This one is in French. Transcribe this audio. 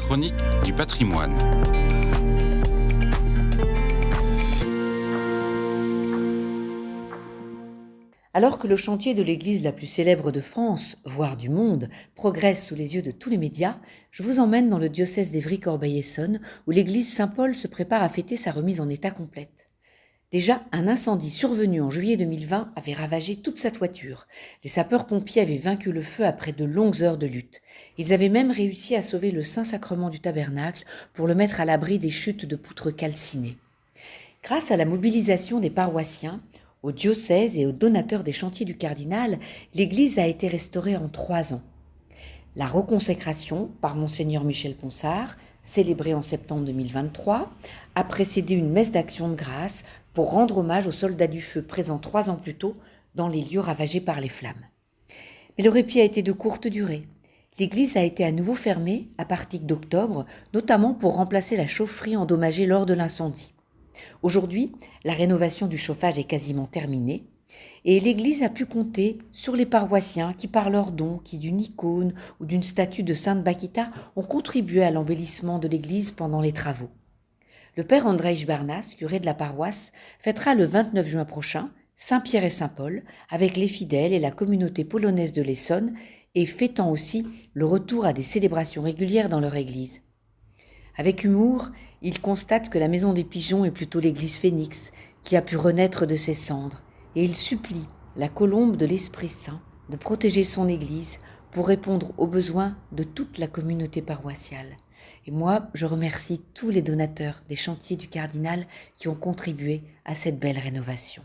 Chronique du patrimoine. Alors que le chantier de l'église la plus célèbre de France, voire du monde, progresse sous les yeux de tous les médias, je vous emmène dans le diocèse d'Évry-Corbeil-Essonnes, où l'église Saint-Paul se prépare à fêter sa remise en état complète. Déjà, un incendie survenu en juillet 2020 avait ravagé toute sa toiture. Les sapeurs-pompiers avaient vaincu le feu après de longues heures de lutte. Ils avaient même réussi à sauver le Saint-Sacrement du Tabernacle pour le mettre à l'abri des chutes de poutres calcinées. Grâce à la mobilisation des paroissiens, au diocèse et aux donateurs des chantiers du cardinal, l'église a été restaurée en 3 ans. La reconsécration par Monseigneur Michel Ponsard, célébrée en septembre 2023, a précédé une messe d'action de grâce pour rendre hommage aux soldats du feu présents 3 ans plus tôt dans les lieux ravagés par les flammes. Mais le répit a été de courte durée. L'église a été à nouveau fermée à partir d'octobre, notamment pour remplacer la chaufferie endommagée lors de l'incendie. Aujourd'hui, la rénovation du chauffage est quasiment terminée et l'Église a pu compter sur les paroissiens qui, par leurs dons, qui d'une icône ou d'une statue de Sainte Bakita, ont contribué à l'embellissement de l'Église pendant les travaux. Le père Andrzej Barnas, curé de la paroisse, fêtera le 29 juin prochain Saint-Pierre et Saint-Paul avec les fidèles et la communauté polonaise de l'Essonne et fêtant aussi le retour à des célébrations régulières dans leur église. Avec humour, il constate que la maison des pigeons est plutôt l'église Phénix, qui a pu renaître de ses cendres, et il supplie la colombe de l'Esprit Saint de protéger son église pour répondre aux besoins de toute la communauté paroissiale. Et moi, je remercie tous les donateurs des chantiers du cardinal qui ont contribué à cette belle rénovation.